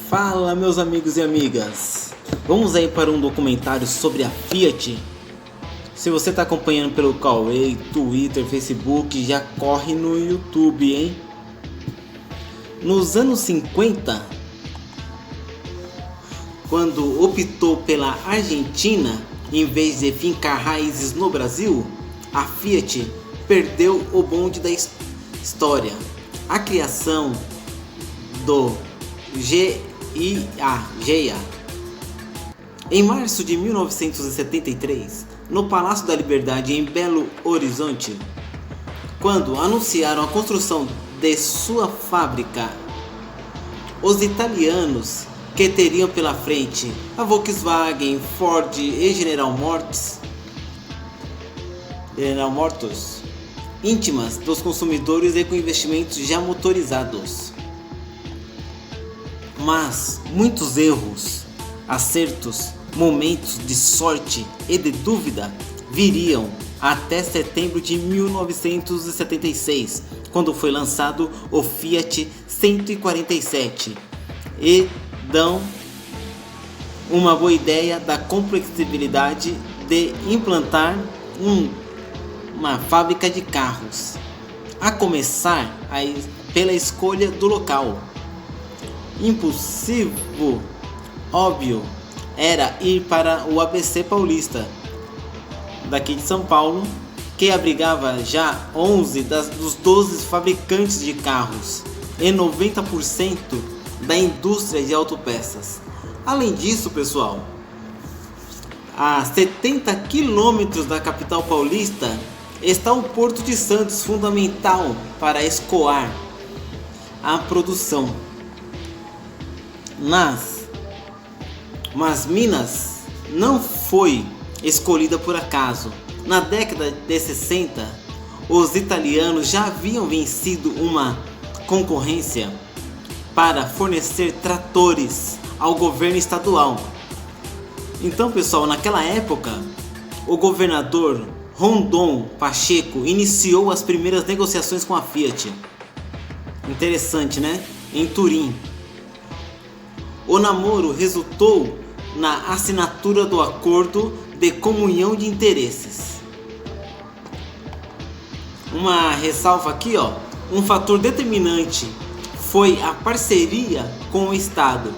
Fala, meus amigos e amigas, vamos aí para um documentário sobre a Fiat. Se você está acompanhando pelo Cauê, Twitter, Facebook, já corre no YouTube, hein? Nos anos 50, quando optou pela Argentina em vez de fincar raízes no Brasil, a Fiat perdeu o bonde da história. A criação do GIA em março de 1973, no Palácio da Liberdade em Belo Horizonte, quando anunciaram a construção de sua fábrica, os italianos que teriam pela frente a Volkswagen, Ford e General Motors, íntimas dos consumidores e com investimentos já motorizados. Mas muitos erros, acertos, momentos de sorte e de dúvida viriam até setembro de 1976, quando foi lançado o Fiat 147 e dão uma boa ideia da complexibilidade de implantar uma fábrica de carros, a começar pela escolha do local. Impossível, óbvio, era ir para o ABC Paulista, daqui de São Paulo, que abrigava já 11 dos 12 fabricantes de carros e 90% da indústria de autopeças. Além disso, pessoal, a 70 quilômetros da capital paulista está o Porto de Santos, fundamental para escoar a produção. Mas Minas não foi escolhida por acaso. Na década de 60, os italianos já haviam vencido uma concorrência para fornecer tratores ao governo estadual. Então, pessoal, naquela época, o governador Rondon Pacheco iniciou as primeiras negociações com a Fiat. Interessante, né? Em Turim. O namoro resultou na assinatura do acordo de comunhão de interesses. Uma ressalva aqui, um fator determinante foi a parceria com o Estado,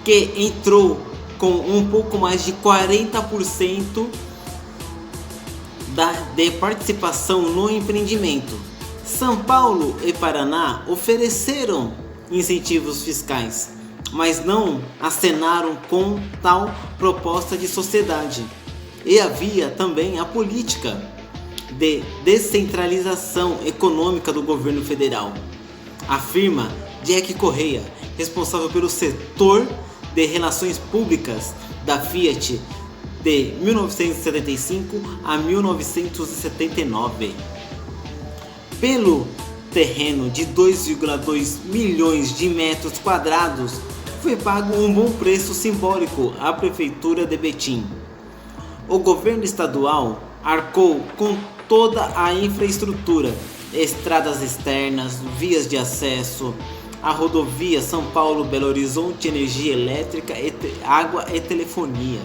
que entrou com um pouco mais de 40% de participação no empreendimento. São Paulo e Paraná ofereceram incentivos fiscais, mas não acenaram com tal proposta de sociedade. E havia também a política de descentralização econômica do governo federal, afirma Jack Correia, responsável pelo setor de relações públicas da Fiat de 1975 a 1979. Pelo terreno de 2,2 milhões de metros quadrados, foi pago um bom preço simbólico à prefeitura de Betim. O governo estadual arcou com toda a infraestrutura, estradas externas, vias de acesso, a rodovia São Paulo-Belo Horizonte, energia elétrica, água e telefonia.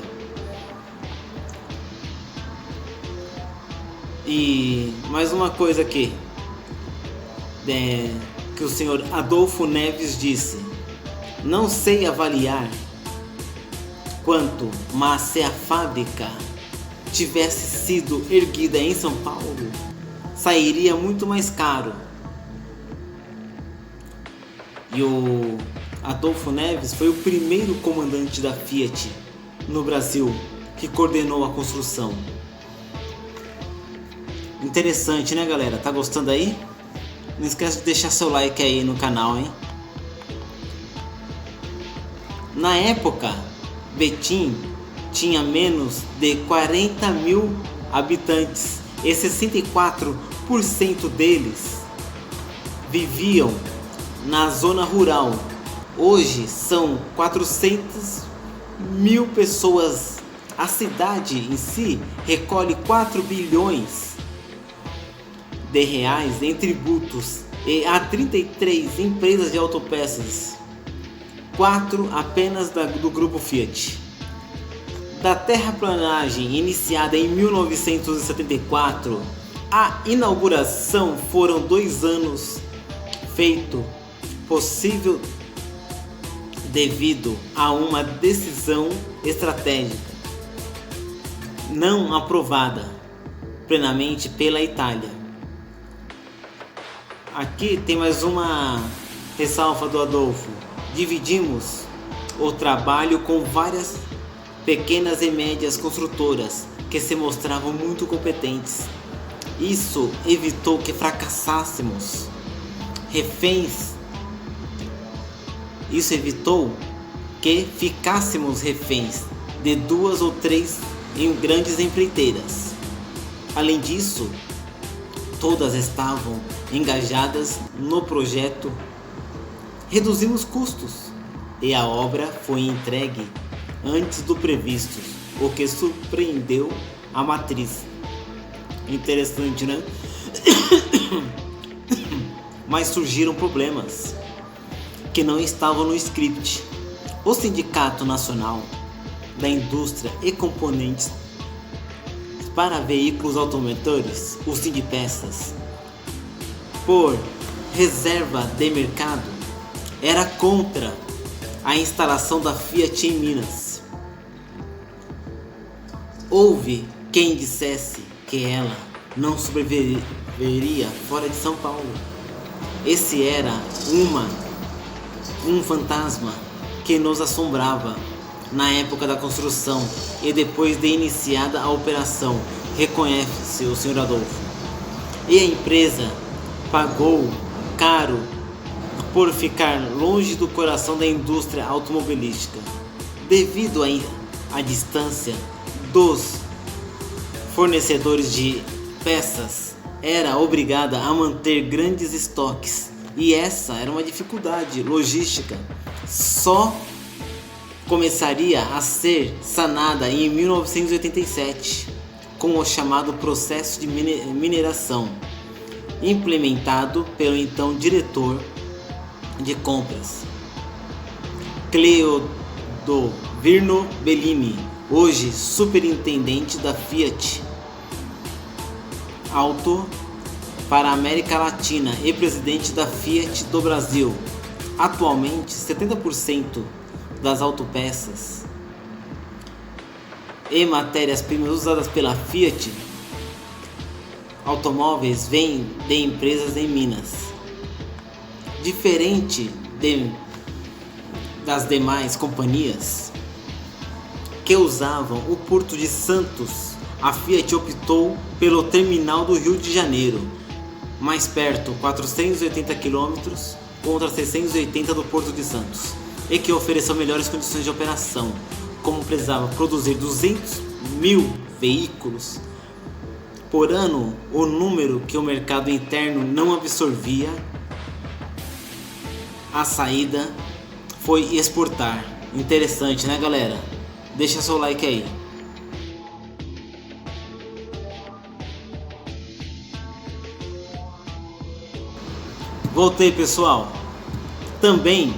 E mais uma coisa aqui, que o senhor Adolfo Neves disse: não sei avaliar quanto, mas se a fábrica tivesse sido erguida em São Paulo, sairia muito mais caro. E o Adolfo Neves foi o primeiro comandante da Fiat no Brasil que coordenou a construção. Interessante, né, galera? Tá gostando aí? Não esquece de deixar seu like aí no canal, hein? Na época, Betim tinha menos de 40 mil habitantes e 64% deles viviam na zona rural. Hoje são 400 mil pessoas. A cidade em si recolhe 4 bilhões de reais em tributos e há 33 empresas de autopeças. 4 apenas do grupo Fiat. Da terraplanagem iniciada em 1974, a inauguração foram 2 anos, feito possível devido a uma decisão estratégica não aprovada plenamente pela Itália. Aqui tem mais uma ressalva do Adolfo. Dividimos o trabalho com várias pequenas e médias construtoras que se mostravam muito competentes. Isso evitou que fracassássemos reféns. Isso evitou que ficássemos reféns de 2 ou 3 grandes empreiteiras. Além disso, todas estavam engajadas no projeto. Reduzimos custos e a obra foi entregue antes do previsto, o que surpreendeu a matriz. Interessante, né? Mas surgiram problemas que não estavam no script. O Sindicato Nacional da Indústria e Componentes para Veículos Automotores, o Sindpeças, por reserva de mercado, era contra a instalação da Fiat em Minas. Houve quem dissesse que ela não sobreviveria fora de São Paulo. Esse era um fantasma que nos assombrava na época da construção e depois de iniciada a operação, reconhece o Sr. Adolfo. E a empresa pagou caro por ficar longe do coração da indústria automobilística. Devido à distância dos fornecedores de peças, era obrigada a manter grandes estoques, e essa era uma dificuldade logística. Só começaria a ser sanada em 1987 com o chamado processo de mineração, implementado pelo então diretor de compras Cleodovirno Bellini, hoje superintendente da Fiat Auto para a América Latina e presidente da Fiat do Brasil. Atualmente, 70% das autopeças e matérias-primas usadas pela Fiat Automóveis vêm de empresas em Minas. Diferente das demais companhias que usavam o Porto de Santos, a Fiat optou pelo terminal do Rio de Janeiro, mais perto, 480 km contra 680 do Porto de Santos, e que ofereceu melhores condições de operação. Como precisava produzir 200.000 veículos por ano, o número que o mercado interno não absorvia, a saída foi exportar. Interessante, né, galera? Deixa seu like aí. Voltei, pessoal. Também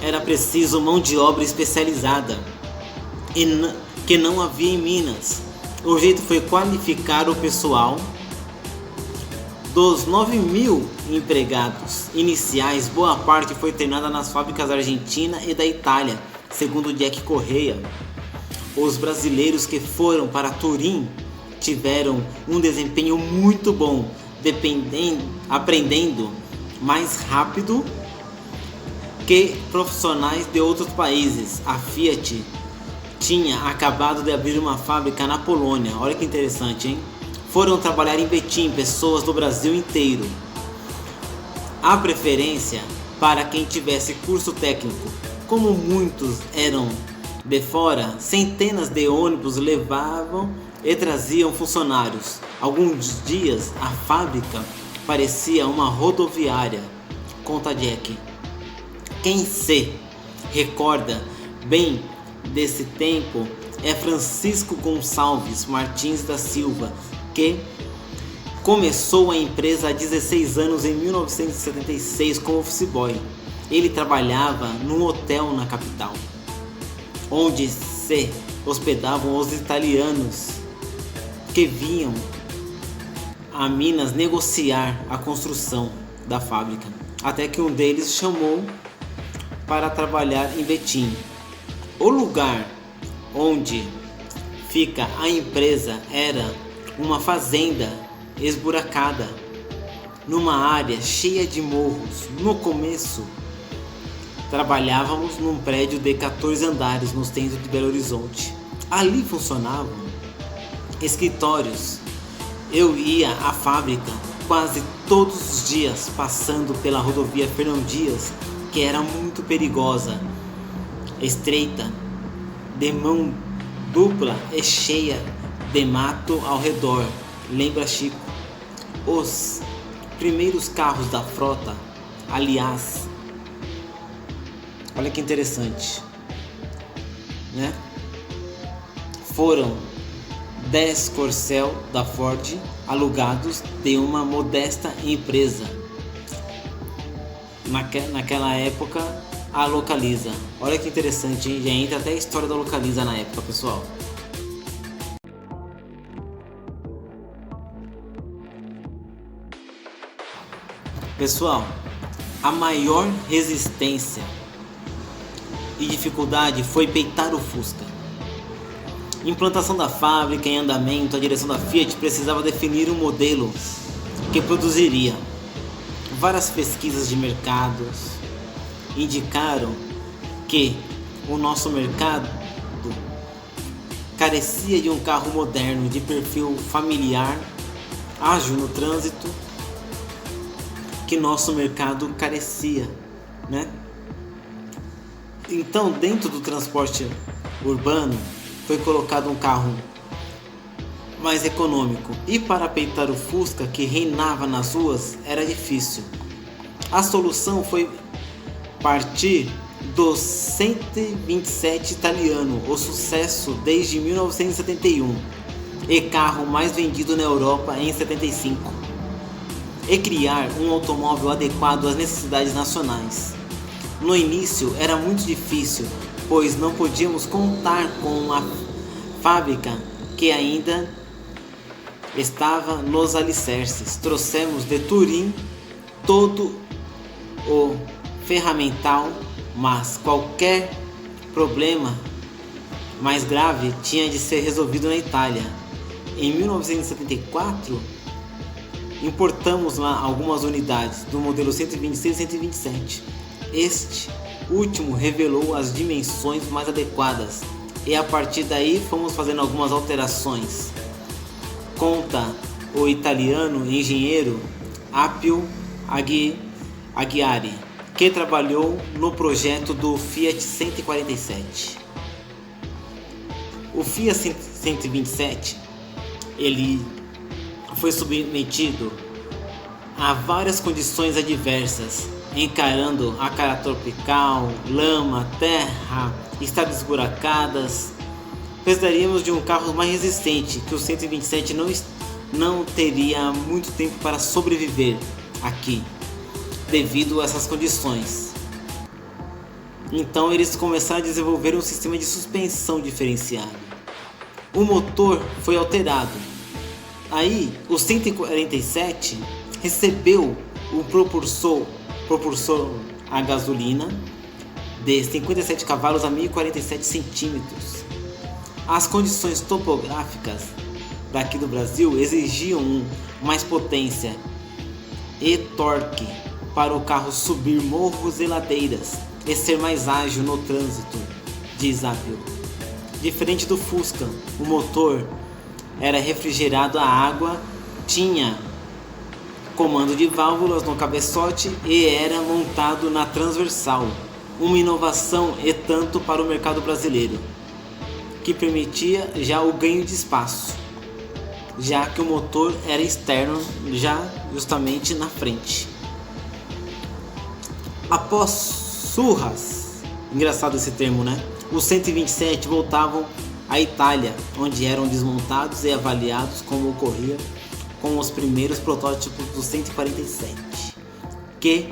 era preciso mão de obra especializada que não havia em Minas. O jeito foi qualificar o pessoal. Dos 9.000 empregados iniciais, boa parte foi treinada nas fábricas da Argentina e da Itália, segundo Jack Correia. Os brasileiros que foram para Turim tiveram um desempenho muito bom, aprendendo mais rápido que profissionais de outros países. A Fiat tinha acabado de abrir uma fábrica na Polônia. Olha que interessante, hein? Foram trabalhar em Betim pessoas do Brasil inteiro. A preferência para quem tivesse curso técnico. Como muitos eram de fora, centenas de ônibus levavam e traziam funcionários. Alguns dias a fábrica parecia uma rodoviária, conta Jack. Quem se recorda bem desse tempo é Francisco Gonçalves Martins da Silva, que começou a empresa há 16 anos em 1976 como office boy. ele trabalhava num hotel na capital, onde se hospedavam os italianos que vinham a Minas negociar a construção da fábrica, até que um deles chamou para trabalhar em Betim. O lugar onde fica a empresa era uma fazenda esburacada, numa área cheia de morros. No começo, trabalhávamos num prédio de 14 andares no centro de Belo Horizonte. Ali funcionavam escritórios. Eu ia à fábrica quase todos os dias, passando pela rodovia Fernão Dias, que era muito perigosa, estreita, de mão dupla e cheia de mato ao redor. Lembra, Chico? Os primeiros carros da frota, aliás, olha que interessante, né? Foram 10 Corcel da Ford alugados de uma modesta empresa, naquela época, a Localiza. Olha que interessante, hein? Já entra até a história da Localiza na época, pessoal. Pessoal, a maior resistência e dificuldade foi peitar o Fusca. Implantação da fábrica em andamento, a direção da Fiat precisava definir um modelo que produziria. Várias pesquisas de mercados indicaram que o nosso mercado carecia de um carro moderno de perfil familiar, ágil no trânsito, que nosso mercado carecia, né? Então, dentro do transporte urbano, foi colocado um carro mais econômico, e para peitar o Fusca que reinava nas ruas era difícil. A solução foi partir do 127 italiano, o sucesso desde 1971 e carro mais vendido na Europa em 75, e criar um automóvel adequado às necessidades nacionais. No início era muito difícil, pois não podíamos contar com uma fábrica que ainda estava nos alicerces. Trouxemos de Turim todo o ferramental, mas qualquer problema mais grave tinha de ser resolvido na Itália. Em 1974, importamos algumas unidades do modelo 126 e 127. Este último revelou as dimensões mais adequadas, e a partir daí fomos fazendo algumas alterações. Conta o italiano engenheiro Appio Aghiari, que trabalhou no projeto do Fiat 147. O Fiat 127 ele foi submetido a várias condições adversas, encarando a cara tropical, lama, terra, estradas esburacadas. Precisaríamos de um carro mais resistente, que o 127 não teria muito tempo para sobreviver aqui, devido a essas condições. Então eles começaram a desenvolver um sistema de suspensão diferenciado. O motor foi alterado. Aí o 147 recebeu um propulsor a gasolina de 57 cavalos a 1047 centímetros. As condições topográficas daqui do Brasil exigiam mais potência e torque para o carro subir morros e ladeiras e ser mais ágil no trânsito, diz Appio. Diferente do Fusca, o motor era refrigerado a água, tinha comando de válvulas no cabeçote e era montado na transversal, uma inovação e tanto para o mercado brasileiro, que permitia já o ganho de espaço, já que o motor era externo, já justamente na frente. Após surras, engraçado esse termo, né? Os 127 voltavam à Itália, onde eram desmontados e avaliados, como ocorria com os primeiros protótipos do 147, que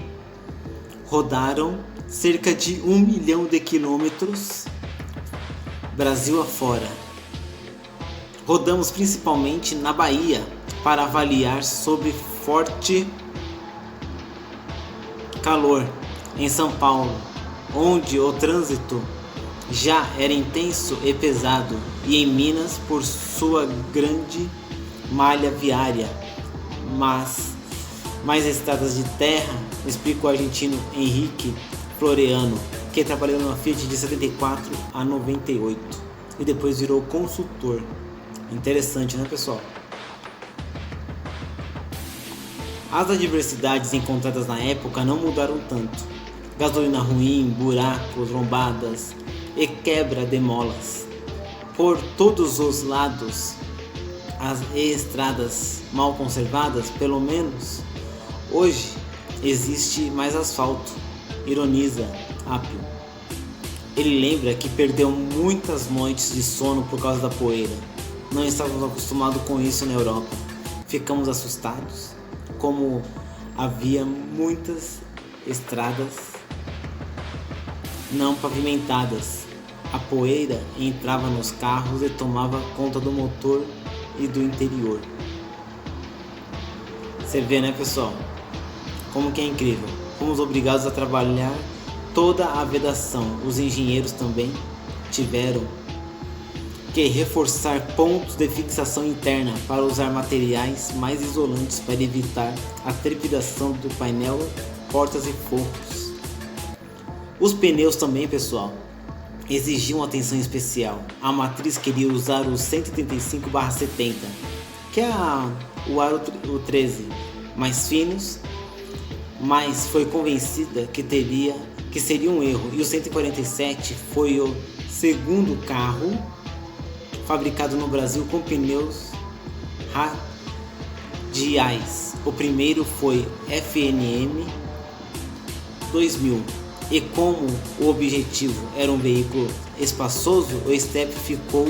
rodaram cerca de 1 milhão de quilômetros Brasil afora. Rodamos principalmente na Bahia para avaliar sob forte calor em São Paulo, onde o trânsito já era intenso e pesado, e em Minas por sua grande malha viária, mas mais estradas de terra, explica o argentino Henrique Floreano, que trabalhou na Fiat de 74 a 98 e depois virou consultor. Interessante, né, pessoal? As adversidades encontradas na época não mudaram tanto. Gasolina ruim, buracos, lombadas e quebra de molas por todos os lados, as estradas mal conservadas. Pelo menos hoje existe mais asfalto, ironiza Apio. Ele lembra que perdeu muitas noites de sono por causa da poeira. Não estávamos acostumados com isso na Europa. Ficamos assustados, como havia muitas estradas não pavimentadas. A poeira entrava nos carros e tomava conta do motor e do interior. Você vê, né, pessoal? Como que é incrível. Fomos obrigados a trabalhar toda a vedação. Os engenheiros também tiveram que reforçar pontos de fixação interna para usar materiais mais isolantes para evitar a trepidação do painel, portas e forros. Os pneus também, pessoal, exigiam atenção especial. A matriz queria usar o 135/70, que é o aro 13, mais finos, mas foi convencida que seria um erro, e o 147 foi o segundo carro fabricado no Brasil com pneus radiais. O primeiro foi FNM 2000, e como o objetivo era um veículo espaçoso, o step ficou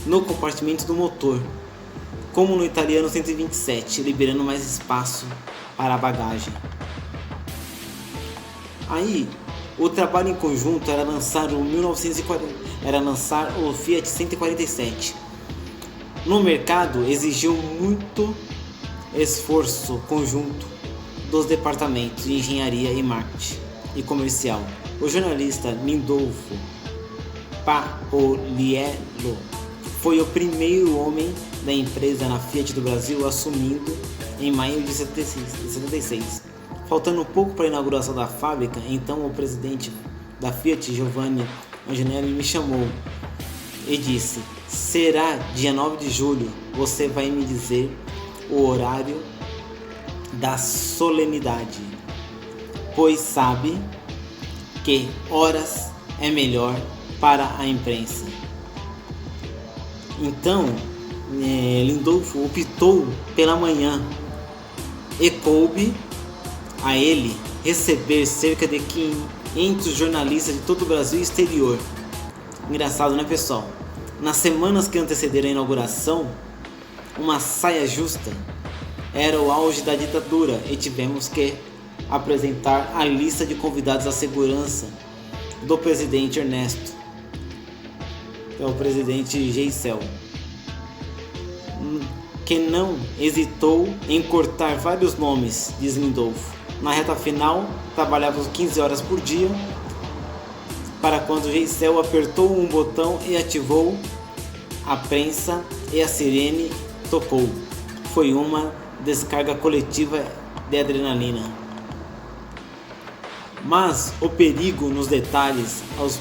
no compartimento do motor, como no italiano 127, liberando mais espaço para a bagagem. Aí, o trabalho em conjunto era lançar o Fiat 147. No mercado exigiu muito esforço conjunto dos departamentos de engenharia e marketing e comercial. O jornalista Lindolfo Paoliello foi o primeiro homem da empresa na Fiat do Brasil, assumindo em maio de 76. Faltando pouco para a inauguração da fábrica, então o presidente da Fiat, Giovanni Antonelli, me chamou e disse: será dia 9 de julho, você vai me dizer o horário da solenidade, pois sabe que horas é melhor para a imprensa. Então, Lindolfo optou pela manhã e coube a ele receber cerca de 500 jornalistas de todo o Brasil e exterior. Engraçado, né, pessoal? Nas semanas que antecederam a inauguração, uma saia justa era o auge da ditadura e tivemos que apresentar a lista de convidados à segurança do presidente Ernesto, que é o presidente Geisel, que não hesitou em cortar vários nomes, diz Lindolfo. Na reta final, trabalhávamos 15 horas por dia, para quando Geisel apertou um botão e ativou a prensa e a sirene tocou. Foi uma descarga coletiva de adrenalina. Mas o perigo nos detalhes. Aos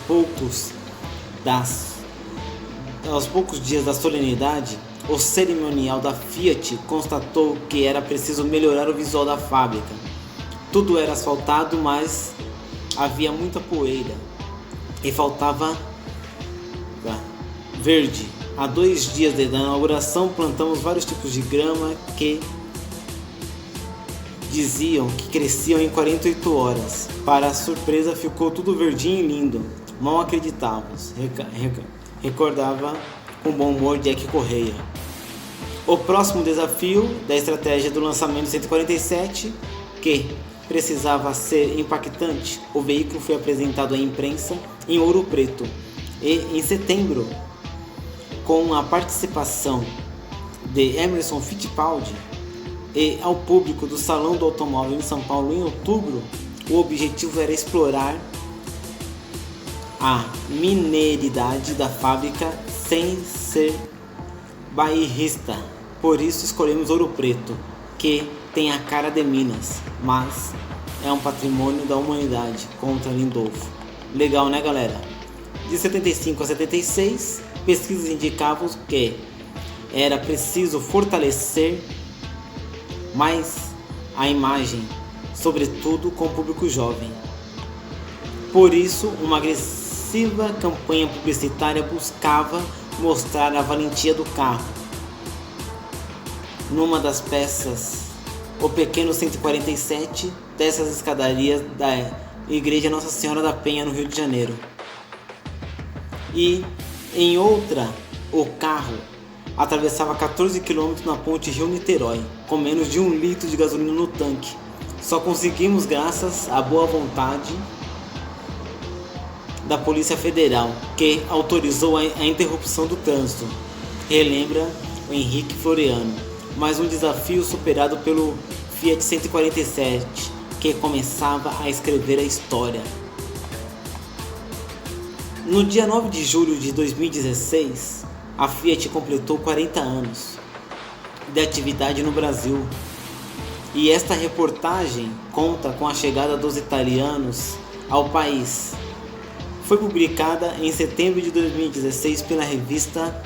poucos dias da solenidade, o cerimonial da Fiat constatou que era preciso melhorar o visual da fábrica. Tudo era asfaltado, mas havia muita poeira e faltava verde. Há 2 dias da inauguração, plantamos vários tipos de grama que diziam que cresciam em 48 horas. Para a surpresa, ficou tudo verdinho e lindo. Mal acreditávamos, recordava com bom humor Jack Correia. O próximo desafio da estratégia do lançamento 147, que precisava ser impactante, o veículo foi apresentado à imprensa em Ouro Preto e, em setembro, com a participação de Emerson Fittipaldi, e ao público do Salão do Automóvel em São Paulo em outubro, o objetivo era explorar a mineiridade da fábrica sem ser bairrista. Por isso escolhemos Ouro Preto, que tem a cara de Minas, mas é um patrimônio da humanidade, contra Lindolfo. Legal, né, galera? De 75 a 76, pesquisas indicavam que era preciso fortalecer mais a imagem, sobretudo com o público jovem. Por isso, uma agressiva campanha publicitária buscava mostrar a valentia do carro. Numa das peças, o pequeno 147 desce as escadarias da Igreja Nossa Senhora da Penha, no Rio de Janeiro. E em outra, o carro atravessava 14 km na ponte Rio-Niterói, com menos de 1 litro de gasolina no tanque. Só conseguimos graças à boa vontade da Polícia Federal, que autorizou a interrupção do trânsito, relembra o Henrique Floriano. Mais um desafio superado pelo Fiat 147, que começava a escrever a história. No dia 9 de julho de 2016, a Fiat completou 40 anos de atividade no Brasil. E esta reportagem conta com a chegada dos italianos ao país. Foi publicada em setembro de 2016 pela revista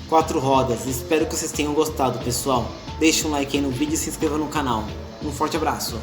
Quatro Rodas. Espero que vocês tenham gostado, pessoal. Deixe um like aí no vídeo e se inscreva no canal. Um forte abraço.